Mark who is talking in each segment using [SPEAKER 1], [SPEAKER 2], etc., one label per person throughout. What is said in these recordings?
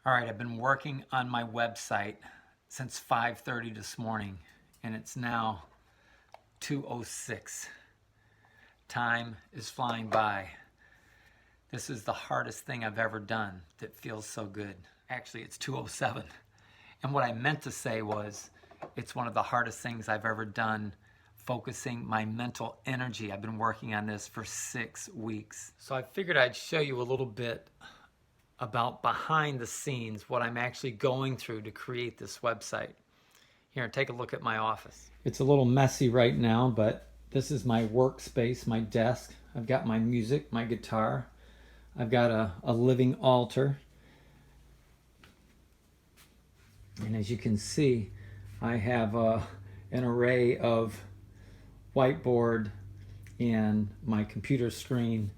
[SPEAKER 1] All right, I've been working on my website since 5:30 this morning, and it's now 2:06. Time is flying by. This is the hardest thing I've ever done that feels so good. Actually, it's 2:07. And what I meant to say was, it's one of the hardest things I've ever done, focusing my mental energy. I've been working on this for 6 weeks. So I figured I'd show you a little bit about behind the scenes, what I'm actually going through to create this website. Here, take a look at my office. It's a little messy right now, but this is my workspace, my desk. I've got my music, my guitar. I've got a living altar. And as you can see, I have an array of whiteboard and my computer screen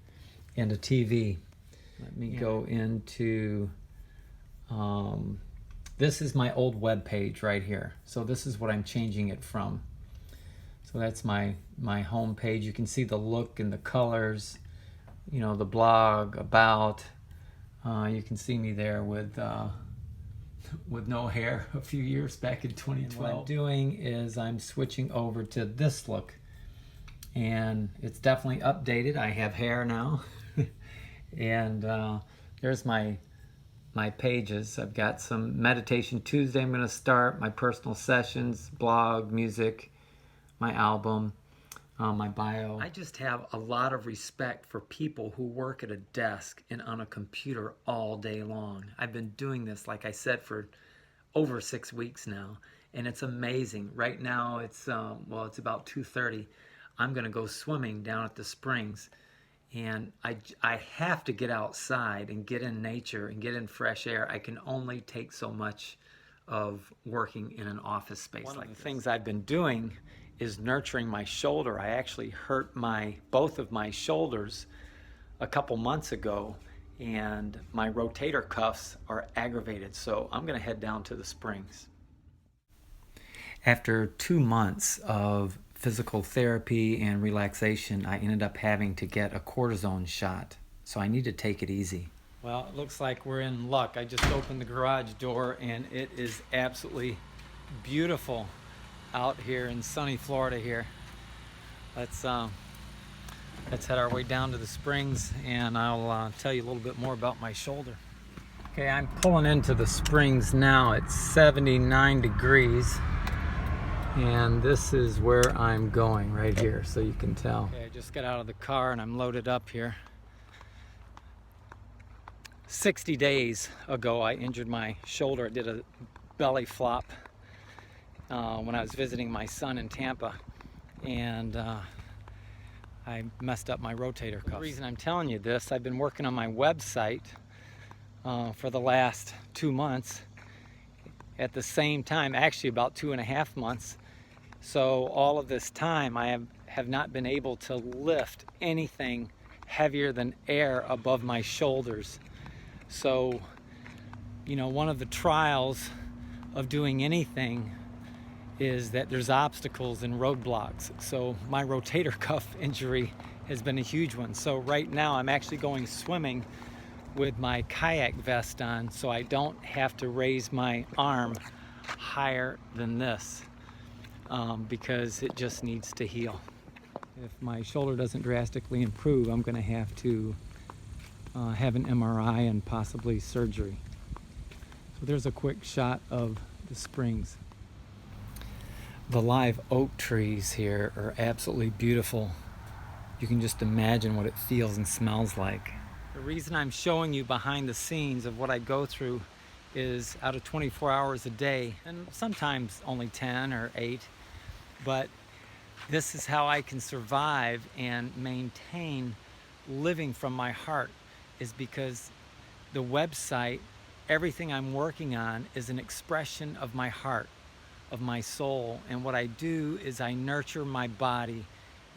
[SPEAKER 1] and a TV. Let me go into, this is my old web page right here. So this is what I'm changing it from. So that's my home page. You can see the look and the colors, you know, the blog, about. You can see me there with no hair a few years back in 2012. And what I'm doing is I'm switching over to this look. And it's definitely updated. I have hair now. And there's my pages. I've got some meditation Tuesday I'm going to start, my personal sessions, blog, music, my album, my bio. I just have a lot of respect for people who work at a desk and on a computer all day long. I've been doing this, like I said, for over 6 weeks now, and it's amazing. Right now it's it's about 2:30. I'm going to go swimming down at the springs. And I have to get outside and get in nature and get in fresh air. I can only take so much of working in an office space like this. One of the things I've been doing is nurturing my shoulder. I actually hurt both of my shoulders a couple months ago, and my rotator cuffs are aggravated. So I'm going to head down to the springs. After 2 months of physical therapy and relaxation, I ended up having to get a cortisone shot. So I need to take it easy. Well, it looks like we're in luck. I just opened the garage door and it is absolutely beautiful out here in sunny Florida here. Let's head our way down to the springs, and I'll tell you a little bit more about my shoulder. Okay, I'm pulling into the springs now. It's 79 degrees. And this is where I'm going right here, so you can tell. Okay, I just got out of the car and I'm loaded up here. 60 days ago, I injured my shoulder. I did a belly flop when I was visiting my son in Tampa, and I messed up my rotator cuff. The reason I'm telling you this, I've been working on my website for the last 2 months. At the same time, actually about 2.5 months. So all of this time I have not been able to lift anything heavier than air above my shoulders. So, you know, one of the trials of doing anything is that there's obstacles and roadblocks. So my rotator cuff injury has been a huge one. So right now I'm actually going swimming with my kayak vest on, so I don't have to raise my arm higher than this, because it just needs to heal. If my shoulder doesn't drastically improve, I'm going to have to have an MRI and possibly surgery. So there's a quick shot of the springs. The live oak trees here are absolutely beautiful. You can just imagine what it feels and smells like. The reason I'm showing you behind the scenes of what I go through is out of 24 hours a day, and sometimes only 10 or 8, but this is how I can survive and maintain living from my heart, is because the website, everything I'm working on is an expression of my heart, of my soul. And what I do is I nurture my body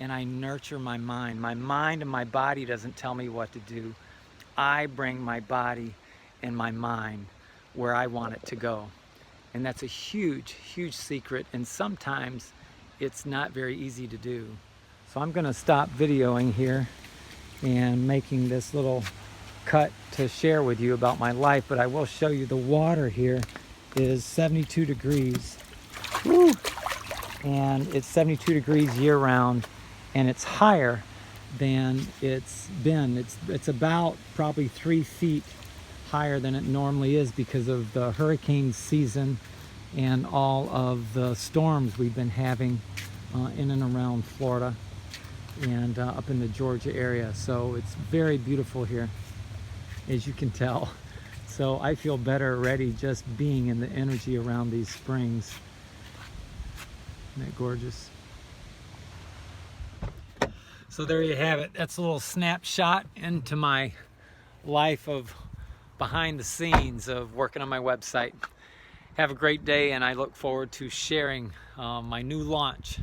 [SPEAKER 1] and I nurture my mind. My mind and my body doesn't tell me what to do. I bring my body and my mind where I want it to go. And that's a huge, huge secret. And sometimes it's not very easy to do. So I'm going to stop videoing here and making this little cut to share with you about my life, but I will show you the water here is 72 degrees. Woo! And it's 72 degrees year round, and it's higher than it's been. It's about probably 3 feet higher than it normally is because of the hurricane season and all of the storms we've been having in and around Florida and up in the Georgia area. So it's very beautiful here, as you can tell. So I feel better already just being in the energy around these springs. Isn't that gorgeous? So there you have it. That's a little snapshot into my life of behind the scenes of working on my website. Have a great day, and I look forward to sharing my new launch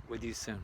[SPEAKER 1] with you soon.